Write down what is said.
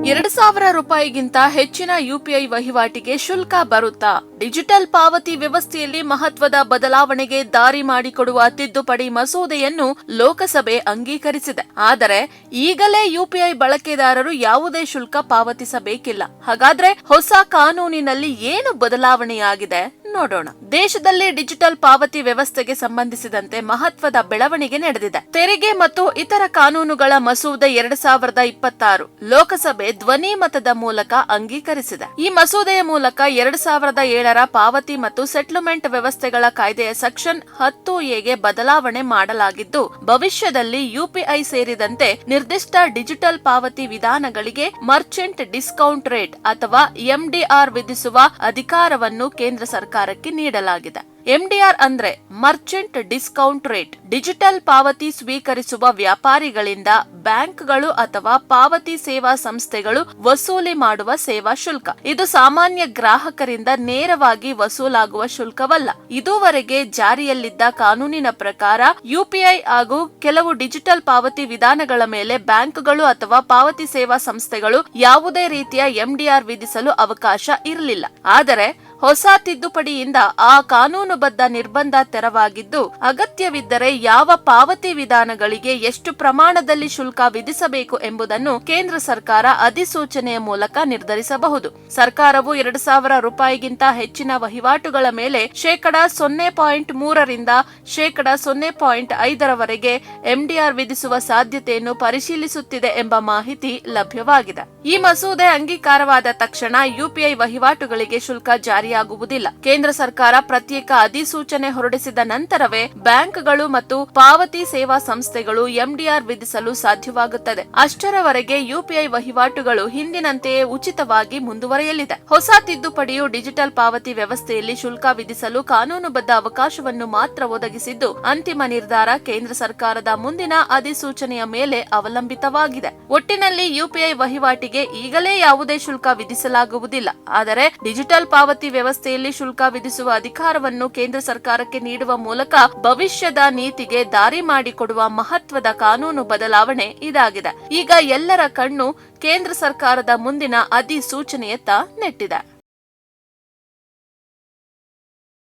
ರೂಪಾಯಿಗಿಂತ ಹೆಚ್ಚಿನ ಯುಪಿಐ ವಹಿವಾಟಿಗೆ ಶುಲ್ಕ ಬರುತ್ತಾ? ಡಿಜಿಟಲ್ ಪಾವತಿ ವ್ಯವಸ್ಥೆಯಲ್ಲಿ ಮಹತ್ವದ ಬದಲಾವಣೆಗೆ ದಾರಿ ಮಾಡಿಕೊಡುವ ತಿದ್ದುಪಡಿ ಮಸೂದೆಯನ್ನು ಲೋಕಸಭೆ ಅಂಗೀಕರಿಸಿದೆ. ಆದರೆ ಈಗಲೇ ಯುಪಿಐ ಬಳಕೆದಾರರು ಯಾವುದೇ ಶುಲ್ಕ ಪಾವತಿಸಬೇಕಿಲ್ಲ. ಹಾಗಾದ್ರೆ ಹೊಸ ಕಾನೂನಿನಲ್ಲಿ ಏನು ಬದಲಾವಣೆಯಾಗಿದೆ ನೋಡೋಣ. ದೇಶದಲ್ಲಿ ಡಿಜಿಟಲ್ ಪಾವತಿ ವ್ಯವಸ್ಥೆಗೆ ಸಂಬಂಧಿಸಿದಂತೆ ಮಹತ್ವದ ಬೆಳವಣಿಗೆ ನಡೆದಿದೆ. ತೆರಿಗೆ ಮತ್ತು ಇತರ ಕಾನೂನುಗಳ ಮಸೂದೆ 2026 ಲೋಕಸಭೆ ಧ್ವನಿ ಮತದ ಮೂಲಕ ಅಂಗೀಕರಿಸಿದೆ. ಈ ಮಸೂದೆಯ ಮೂಲಕ 2007ರ ಪಾವತಿ ಮತ್ತು ಸೆಟ್ಲ್ಮೆಂಟ್ ವ್ಯವಸ್ಥೆಗಳ ಕಾಯ್ದೆಯ ಸೆಕ್ಷನ್ 10A ಬದಲಾವಣೆ ಮಾಡಲಾಗಿದ್ದು, ಭವಿಷ್ಯದಲ್ಲಿ ಯುಪಿಐ ಸೇರಿದಂತೆ ನಿರ್ದಿಷ್ಟ ಡಿಜಿಟಲ್ ಪಾವತಿ ವಿಧಾನಗಳಿಗೆ ಮರ್ಚೆಂಟ್ ಡಿಸ್ಕೌಂಟ್ ರೇಟ್ ಅಥವಾ ಎಂಡಿಆರ್ ವಿಧಿಸುವ ಅಧಿಕಾರವನ್ನು ಕೇಂದ್ರ ಸರ್ಕಾರಕ್ಕೆ ನೀಡಲಾಗಿದೆ. ಎಂಡಿಆರ್ ಅಂದ್ರೆ ಮರ್ಚೆಂಟ್ ಡಿಸ್ಕೌಂಟ್ ರೇಟ್. ಡಿಜಿಟಲ್ ಪಾವತಿ ಸ್ವೀಕರಿಸುವ ವ್ಯಾಪಾರಿಗಳಿಂದ ಬ್ಯಾಂಕ್ಗಳು ಅಥವಾ ಪಾವತಿ ಸೇವಾ ಸಂಸ್ಥೆಗಳು ವಸೂಲಿ ಮಾಡುವ ಸೇವಾ ಶುಲ್ಕ. ಇದು ಸಾಮಾನ್ಯ ಗ್ರಾಹಕರಿಂದ ನೇರವಾಗಿ ವಸೂಲಾಗುವ ಶುಲ್ಕವಲ್ಲ. ಇದುವರೆಗೆ ಜಾರಿಯಲ್ಲಿದ್ದ ಕಾನೂನಿನ ಪ್ರಕಾರ ಯುಪಿಐ ಹಾಗೂ ಕೆಲವು ಡಿಜಿಟಲ್ ಪಾವತಿ ವಿಧಾನಗಳ ಮೇಲೆ ಬ್ಯಾಂಕ್ಗಳು ಅಥವಾ ಪಾವತಿ ಸೇವಾ ಸಂಸ್ಥೆಗಳು ಯಾವುದೇ ರೀತಿಯ ಎಂಡಿಆರ್ ವಿಧಿಸಲು ಅವಕಾಶ ಇರಲಿಲ್ಲ. ಆದರೆ ಹೊಸ ತಿದ್ದುಪಡಿಯಿಂದ ಆ ಕಾನೂನುಬದ್ಧ ನಿರ್ಬಂಧ ತೆರವಾಗಿದ್ದು, ಅಗತ್ಯವಿದ್ದರೆ ಯಾವ ಪಾವತಿ ವಿಧಾನಗಳಿಗೆ ಎಷ್ಟು ಪ್ರಮಾಣದಲ್ಲಿ ಶುಲ್ಕ ವಿಧಿಸಬೇಕು ಎಂಬುದನ್ನು ಕೇಂದ್ರ ಸರ್ಕಾರ ಅಧಿಸೂಚನೆಯ ಮೂಲಕ ನಿರ್ಧರಿಸಬಹುದು. ಸರ್ಕಾರವು 2000 ರೂಪಾಯಿಗಿಂತ ಹೆಚ್ಚಿನ ವಹಿವಾಟುಗಳ ಮೇಲೆ %0.3ರಿಂದ %0.5ರವರೆಗೆ ಎಂಡಿಆರ್ ವಿಧಿಸುವ ಸಾಧ್ಯತೆಯನ್ನು ಪರಿಶೀಲಿಸುತ್ತಿದೆ ಎಂಬ ಮಾಹಿತಿ ಲಭ್ಯವಾಗಿದೆ. ಈ ಮಸೂದೆ ಅಂಗೀಕಾರವಾದ ತಕ್ಷಣ ಯುಪಿಐ ವಹಿವಾಟುಗಳಿಗೆ ಶುಲ್ಕ ಜಾರಿಯಾಗುವುದಿಲ್ಲ. ಕೇಂದ್ರ ಸರ್ಕಾರ ಪ್ರತ್ಯೇಕ ಅಧಿಸೂಚನೆ ಹೊರಡಿಸಿದ ನಂತರವೇ ಬ್ಯಾಂಕ್ಗಳು ಮತ್ತು ಪಾವತಿ ಸೇವಾ ಸಂಸ್ಥೆಗಳು ಎಂಡಿಆರ್ ವಿಧಿಸಲು ಸಾಧ್ಯವಾಗುತ್ತದೆ. ಅಷ್ಟರವರೆಗೆ ಯುಪಿಐ ವಹಿವಾಟುಗಳು ಹಿಂದಿನಂತೆಯೇ ಉಚಿತವಾಗಿ ಮುಂದುವರಿಯಲಿದೆ. ಹೊಸ ತಿದ್ದುಪಡಿಯು ಡಿಜಿಟಲ್ ಪಾವತಿ ವ್ಯವಸ್ಥೆಯಲ್ಲಿ ಶುಲ್ಕ ವಿಧಿಸಲು ಕಾನೂನುಬದ್ಧ ಅವಕಾಶವನ್ನು ಮಾತ್ರ ಒದಗಿಸಿದ್ದು, ಅಂತಿಮ ನಿರ್ಧಾರ ಕೇಂದ್ರ ಸರ್ಕಾರದ ಮುಂದಿನ ಅಧಿಸೂಚನೆಯ ಮೇಲೆ ಅವಲಂಬಿತವಾಗಿದೆ. ಒಟ್ಟಿನಲ್ಲಿ ಯುಪಿಐ ವಹಿವಾಟಿಗೆ ಈಗಲೇ ಯಾವುದೇ ಶುಲ್ಕ ವಿಧಿಸಲಾಗುವುದಿಲ್ಲ. ಆದರೆ ಡಿಜಿಟಲ್ ಪಾವತಿ ವ್ಯವಸ್ಥೆಯಲ್ಲಿ ಶುಲ್ಕ ವಿಧಿಸುವ ಅಧಿಕಾರವನ್ನು ಕೇಂದ್ರ ಸರ್ಕಾರಕ್ಕೆ ನೀಡುವ ಮೂಲಕ ಭವಿಷ್ಯದ ನೀತಿಗೆ ದಾರಿ ಮಾಡಿಕೊಡುವ ಮಹತ್ವದ ಕಾನೂನು ಬದಲಾವಣೆ ಇದಾಗಿದೆ. ಈಗ ಎಲ್ಲರ ಕಣ್ಣು ಕೇಂದ್ರ ಸರ್ಕಾರದ ಮುಂದಿನ ಅಧಿಸೂಚನೆಯತ್ತ ನೆಟ್ಟಿದೆ.